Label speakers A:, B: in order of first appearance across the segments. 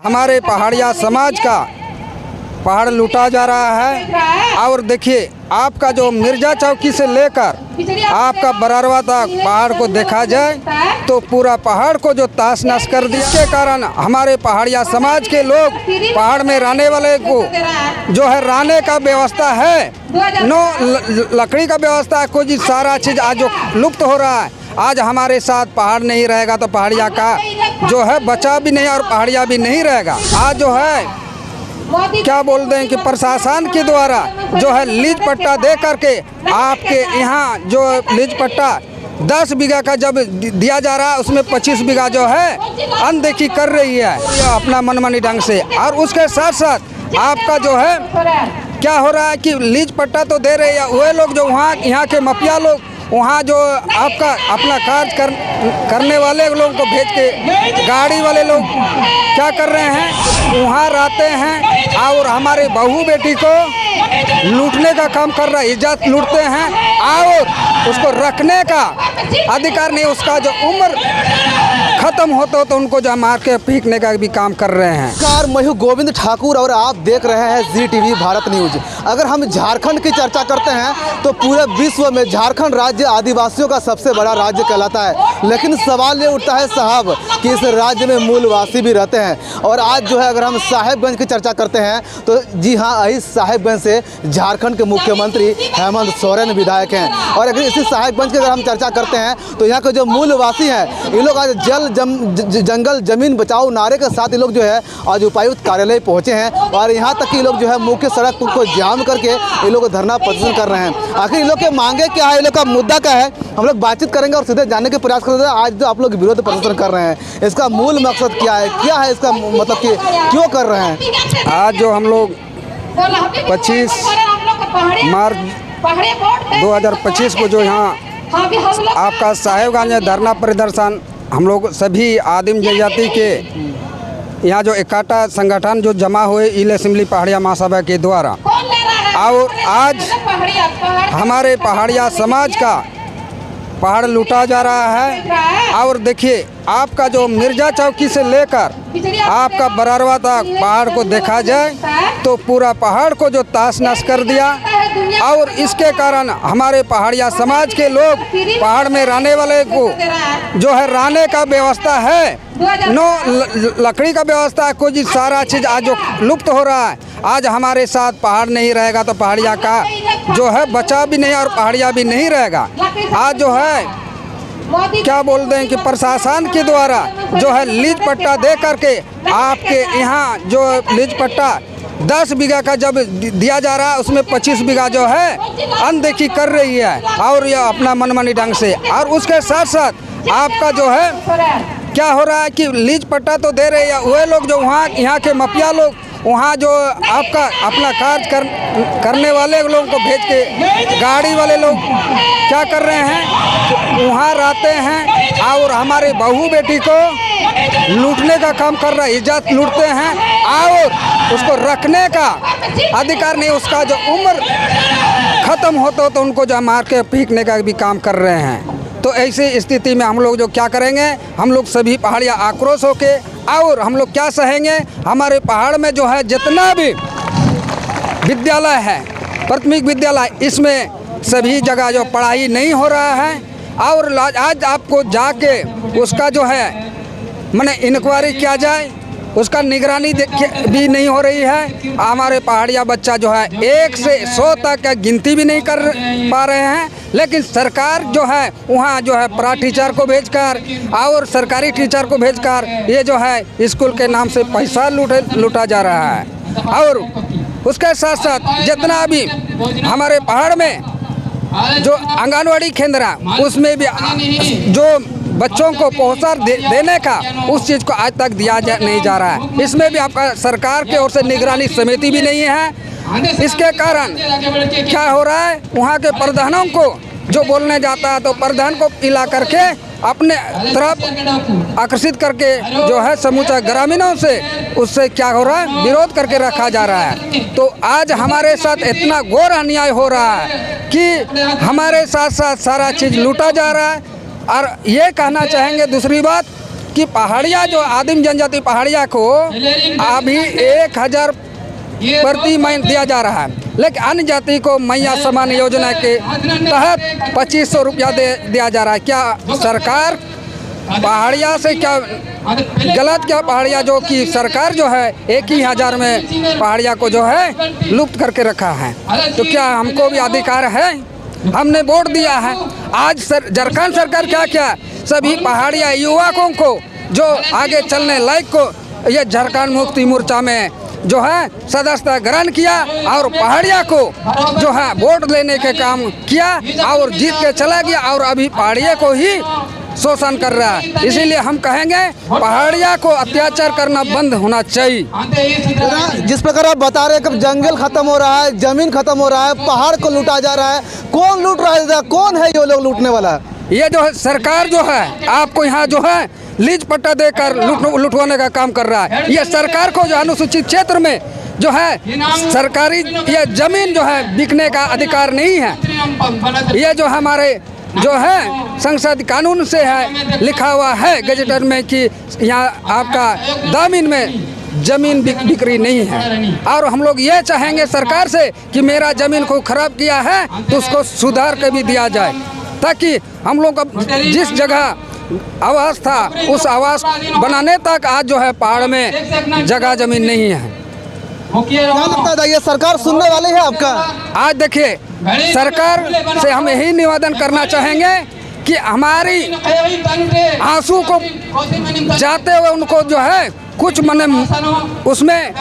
A: हमारे पहाड़िया समाज का पहाड़ लूटा जा रहा है। और देखिए, आपका जो मिर्जा चौकी से लेकर आपका बरारवा तक पहाड़ को देखा जाए तो पूरा पहाड़ को जो ताश नश कर दिया। इसके कारण हमारे पहाड़िया समाज के लोग पहाड़ में रहने वाले को जो है रहने का व्यवस्था है, लकड़ी का व्यवस्था है, कोई सारा चीज़ आज जो लुप्त हो रहा है। आज हमारे साथ पहाड़ नहीं रहेगा तो पहाड़िया का जो है बचा भी नहीं और पहाड़िया भी नहीं रहेगा। आज जो है क्या बोलते हैं कि प्रशासन के द्वारा जो है लीज पट्टा दे करके आपके यहाँ जो लीज पट्टा 10 बीघा का जब दिया जा रहा है उसमें 25 बीघा जो है अनदेखी कर रही है अपना मनमानी ढंग से। और उसके साथ साथ आपका जो है क्या हो रहा है कि लीज पट्टा तो दे रहे हैं वह लोग जो वहाँ यहाँ के माफिया लोग वहाँ जो आपका अपना कार्य करने वाले लोगों को भेज के गाड़ी वाले लोग क्या कर रहे हैं, वहाँ रहते हैं और हमारे बहू बेटी को लूटने का काम कर रहा है, इज्जत लूटते हैं और उसको रखने का अधिकार नहीं, उसका जो उम्र खत्म होता हो तो उनको जो मार के फेंकने का भी काम कर रहे हैं।
B: नमस्कार, मैं हूं गोविंद ठाकुर और आप देख रहे हैं ZTV भारत न्यूज। अगर हम झारखंड की चर्चा करते हैं तो पूरे विश्व में झारखंड राज्य आदिवासियों का सबसे बड़ा राज्य कहलाता है, लेकिन सवाल ये उठता है साहब कि इस राज्य में मूलवासी भी रहते हैं। और आज जो है अगर हम साहेबगंज की चर्चा करते हैं तो जी हाँ, इस साहेबगंज से झारखंड के मुख्यमंत्री हेमंत सोरेन विधायक हैं। और अगर इसी साहेबगंज की अगर हम चर्चा करते हैं तो यहाँ के जो मूलवासी हैं ये लोग आज जंगल जमीन बचाओ नारे के साथ ये लोग जो है आज उपायुक्त कार्यालय पहुंचे हैं और यहाँ तक कि ये लोग जो है मुख्य सड़क को जाम करके ये लोग धरना प्रदर्शन कर रहे हैं। आखिर इन लोग के मांगे क्या है, इन लोग का मुद्दा क्या है, हम लोग बातचीत करेंगे और सीधे जानने के प्रयास करेंगे। आज जो आप लोग विरोध प्रदर्शन कर रहे हैं इसका मूल मकसद क्या है इसका मतलब कि क्यों कर रहे हैं?
A: आज जो हम लोग 25 मार्च 2025 को जो यहाँ आपका साहेबगंज में धरना प्रदर्शन हम लोग सभी आदिम जनजाति के यहाँ जो इकट्ठा संगठन जो जमा हुए ईल असेंबली पहाड़िया महासभा के द्वारा, और आज हमारे पहाड़िया समाज का पहाड़ लूटा जा रहा है। और देखिए, आपका जो मिर्जा चौकी से लेकर आपका बरारवा तक पहाड़ को देखा जाए तो पूरा पहाड़ को जो ताश नश कर दिया। और इसके कारण हमारे पहाड़िया समाज के लोग पहाड़ में रहने वाले को जो है रहने का व्यवस्था है, लकड़ी का व्यवस्था है, कोई सारा चीज़ आज जो लुप्त हो रहा है। आज हमारे साथ पहाड़ नहीं रहेगा तो पहाड़िया का जो है बचा भी नहीं और पहाड़िया भी नहीं रहेगा। आज जो है क्या बोलते हैं कि प्रशासन के द्वारा जो है लीज पट्टा दे करके आपके यहाँ जो लीज पट्टा 10 बीघा का जब दिया जा रहा है उसमें 25 बीघा जो है अनदेखी कर रही है और यह अपना मनमानी ढंग से। और उसके साथ साथ आपका जो है क्या हो रहा है कि लीज पट्टा तो दे रहे हैं वह लोग जो वहाँ यहाँ के माफिया लोग वहाँ जो आपका अपना कार्य करने वाले लोगों को भेज के गाड़ी वाले लोग क्या कर रहे हैं, वहाँ रहते हैं और हमारे बहू बेटी को लूटने का काम कर रहा है, इज्जत लूटते हैं और उसको रखने का अधिकार नहीं, उसका जो उम्र खत्म होता हो तो उनको जो मार के फेंकने का भी काम कर रहे हैं। तो ऐसी स्थिति में हम लोग जो क्या करेंगे, हम लोग सभी पहाड़िया आक्रोश होके और हम लोग क्या सहेंगे, हमारे पहाड़ में जो है जितना भी विद्यालय है, प्राथमिक विद्यालय, इसमें सभी जगह जो पढ़ाई नहीं हो रहा है। और आज आपको जाके उसका जो है माने इंक्वायरी किया जाए, उसका निगरानी भी नहीं हो रही है। हमारे पहाड़िया बच्चा जो है 1 से 100 तक का गिनती भी नहीं कर पा रहे हैं, लेकिन सरकार जो है वहाँ जो है प्रा टीचर को भेजकर और सरकारी टीचर को भेजकर ये जो है स्कूल के नाम से पैसा लूटा जा रहा है। और उसके साथ साथ जितना भी हमारे पहाड़ में जो आंगनवाड़ी केंद्र उसमें भी जो बच्चों को पहुँचा देने का उस चीज़ को आज तक दिया नहीं जा रहा है। इसमें भी आपका सरकार की ओर से निगरानी समिति भी नहीं है। इसके कारण क्या हो रहा है, वहाँ के प्रधानों को जो बोलने जाता है तो प्रधान को पिला करके अपने तरफ आकर्षित करके जो है समूचा ग्रामीणों से उससे क्या हो रहा है, विरोध करके रखा जा रहा है। तो आज हमारे साथ इतना घोर अन्याय हो रहा है कि हमारे साथ साथ सारा चीज़ लूटा जा रहा है। और ये कहना चाहेंगे दूसरी बात कि पहाड़िया जो आदिम जनजाति पहाड़िया को अभी 1000 प्रति महीने दिया जा रहा है, लेकिन अन्य जाति को मैया समान योजना के तहत 2500 रुपया दिया जा रहा है। क्या सरकार पहाड़िया से क्या गलत, क्या पहाड़िया जो कि सरकार जो है 1000 में पहाड़िया को जो है लुप्त करके रखा है, तो क्या हमको भी अधिकार है? हमने वोट दिया है। आज झारखंड सरकार क्या क्या सभी पहाड़िया युवकों को जो आगे चलने लायक को ये झारखंड मुक्ति मोर्चा में जो है सदस्यता ग्रहण किया और पहाड़िया को जो है वोट लेने के काम किया और जीत के चला गया और अभी पहाड़िया को ही शोषण कर रहा है। इसीलिए हम कहेंगे पहाड़िया को अत्याचार करना बंद होना चाहिए।
B: जिस प्रकार आप बता रहे हैं कि जंगल खत्म हो रहा है, जमीन खत्म हो रहा है, पहाड़ को लूटा जा रहा है, कौन लूट रहा है? कौन है ये लोग लूटने वाला?
A: ये जो है सरकार जो है आपको यहाँ जो है लीज पट्टा देकर लुटवाने का काम कर रहा है। ये सरकार को जो अनुसूचित क्षेत्र में जो है सरकारी ये जमीन जो है बिकने का अधिकार नहीं है। ये जो हमारे जो है संसद कानून से है लिखा हुआ है गजेटर में कि यहाँ आपका दामिन में जमीन बिक्री नहीं है। और हम लोग ये चाहेंगे सरकार से कि मेरा जमीन को खराब किया है तो उसको सुधार के भी दिया जाए, ताकि हम लोग जिस जगह आवास था उस आवास बनाने तक आज जो है पहाड़ में जगह जमीन नहीं है।
B: क्या लगता है ये सरकार सुनने वाली है आपका?
A: आज देखिए सरकार से हम यही निवेदन करना चाहेंगे कि हमारी आंसू को जाते हुए उनको जो है कुछ मने उसमें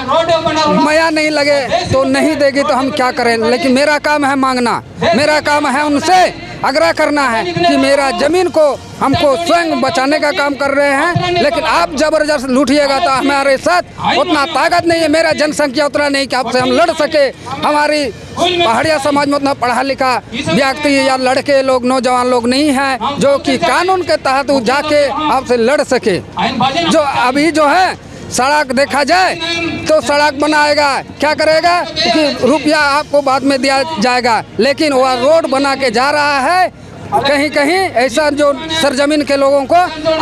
A: माया नहीं लगे तो नहीं देगी तो हम क्या करें। लेकिन मेरा काम है मांगना, मेरा काम है उनसे आग्रह करना है कि मेरा ज़मीन को हमको स्वयं बचाने का काम कर रहे हैं, लेकिन आप ज़बरदस्त लूटिएगा तो हमारे साथ उतना ताकत नहीं है, मेरा जनसंख्या उतना नहीं कि आपसे हम लड़ सके। हमारी पहाड़िया समाज में उतना पढ़ा लिखा व्यक्ति या लड़के लोग नौजवान लोग नहीं हैं जो कि कानून के तहत जाके आपसे लड़ सके। जो अभी जो है सड़क देखा जाए तो सड़क बनाएगा, क्या करेगा कि रुपया आपको बाद में दिया जाएगा, लेकिन वह रोड बना के जा रहा है कहीं कहीं ऐसा जो सरजमीन के लोगों को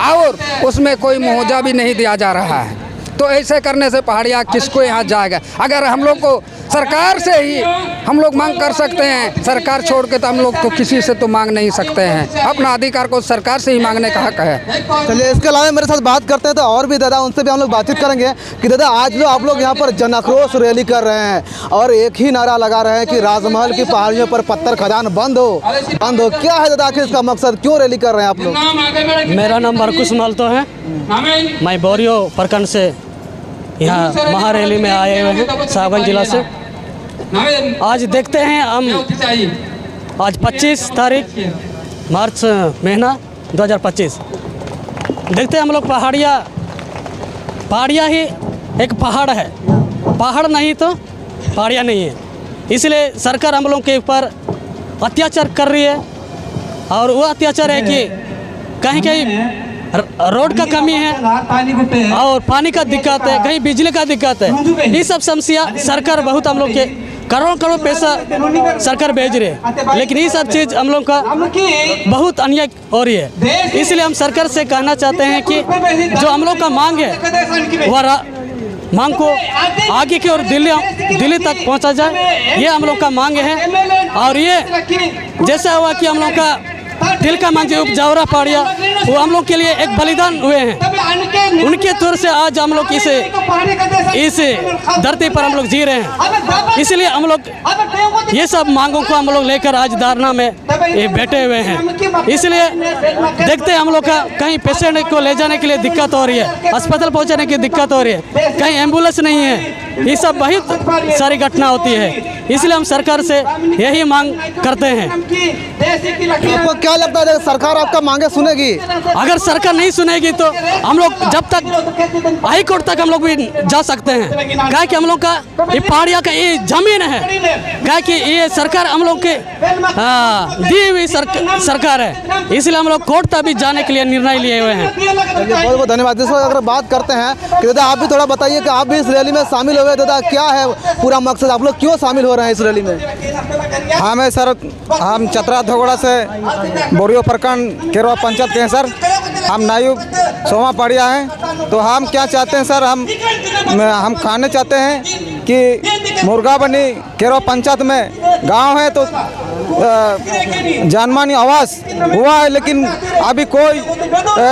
A: और उसमें कोई मुआवजा भी नहीं दिया जा रहा है। तो ऐसे करने से पहाड़िया किसको यहाँ जाएगा? अगर हम लोग को सरकार से ही हम लोग मांग कर सकते हैं, सरकार छोड़ के तो हम लोग तो किसी से तो मांग नहीं सकते हैं। अपना अधिकार को सरकार से ही मांगने का हक है।
B: चलिए इसके अलावा मेरे साथ बात करते हैं तो और भी दादा उनसे भी हम लोग बातचीत करेंगे कि दादा आज जो आप लोग यहाँ पर जन आक्रोश रैली कर रहे हैं और एक ही नारा लगा रहे हैं कि राजमहल की पहाड़ियों पर पत्थर खदान बंद हो, बंद हो। क्या है दादा आखिर इसका मकसद, क्यों रैली कर रहे हैं आप लोग?
C: मेरा नाम मरकुस मालतो है, मैं बोरियो प्रखंड से यहाँ महारैली में आए हुए हैं साहबगंज जिला से। आज देखते हैं हम आज 25 तारीख मार्च महीना 2025 देखते हैं हम लोग पहाड़िया ही एक पहाड़ है, पहाड़ नहीं तो पहाड़िया नहीं है। इसलिए सरकार हम लोग के ऊपर अत्याचार कर रही है और वो अत्याचार है कि कहीं कहीं रोड का कमी है और पानी का दिक्कत है, कहीं बिजली का दिक्कत है। ये सब समस्या सरकार बहुत हम लोग के करोड़ पैसा सरकार भेज रही है, लेकिन ये सब चीज़ हम लोग का बहुत अन्याय हो रही है। इसलिए हम सरकार से कहना चाहते हैं कि जो हम लोग का मांग है वह मांग को आगे की ओर दिल्ली तक पहुंचा जाए, ये हम लोग का मांग है। और ये जैसा हुआ कि हम लोग का दिल का मांग उपजावरा पहाड़िया वो हम लोग के लिए एक बलिदान हुए हैं, उनके तौर से आज हम लोग इस धरती पर हम लोग जी रहे हैं। इसलिए हम लोग ये सब मांगों को हम लोग लेकर आज धरना में बैठे हुए हैं। इसलिए देखते हैं हम लोग का कहीं पेशेंट को ले जाने के लिए दिक्कत हो रही है, अस्पताल पहुंचाने की दिक्कत हो रही है, कहीं एम्बुलेंस नहीं है, ये सब बहुत सारी घटना होती है। इसलिए हम सरकार से यही मांग करते हैं।
B: आपको क्या लगता है सरकार आपका मांगे सुनेगी?
C: अगर सरकार नहीं सुनेगी तो हम लोग जब तक हाई कोर्ट तक हम लोग भी जा सकते हैं, क्या कि हम लोग का ये पहाड़िया का ये जमीन है, क्या कि ये सरकार हम लोग के दी हुई सरकार है। इसलिए हम लोग कोर्ट तक भी जाने के लिए निर्णय लिए हुए हैं।
B: बहुत बहुत धन्यवाद। जिस अगर बात करते हैं कि दादा आप भी थोड़ा बताइए कि आप भी इस रैली में शामिल हुए हुए दादा, क्या है पूरा मकसद, आप लोग क्यों शामिल हो रहे हैं इस रैली में?
A: हमें सर, हम चतरा धोगड़ा से बोरियो प्रखंड केरवा पंचायत के हैं सर। हम नायब सोमा पाड़िया हैं। तो हम क्या चाहते हैं सर, हम खाने चाहते हैं कि मुर्गा बनी केरवा पंचायत में गांव है तो जानमानी आवास हुआ है, लेकिन अभी कोई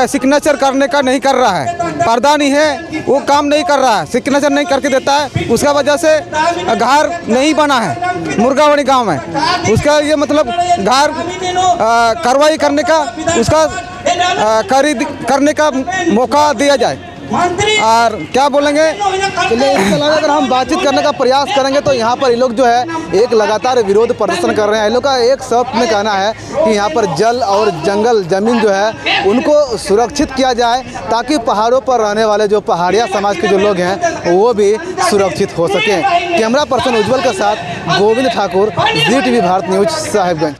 A: सिग्नेचर करने का नहीं कर रहा है। प्रधानी है वो काम नहीं कर रहा है, सिग्नेचर नहीं करके देता है। उसका वजह से घर नहीं बना है मुर्गावनी गांव में। उसका ये मतलब घर कार्रवाई करने का, उसका खरीद करने का मौका दिया जाए। और क्या बोलेंगे,
B: चलिए इसके अलावा अगर हम बातचीत करने का प्रयास करेंगे तो यहाँ पर ये लोग जो है एक लगातार विरोध प्रदर्शन कर रहे हैं। इन लोग का एक शब्द में कहना है कि यहाँ पर जल और जंगल ज़मीन जो है उनको सुरक्षित किया जाए, ताकि पहाड़ों पर रहने वाले जो पहाड़िया समाज के जो लोग हैं वो भी सुरक्षित हो सकें। कैमरा पर्सन उज्ज्वल के साथ गोविंद ठाकुर, ZTV भारत न्यूज़, साहिबगंज।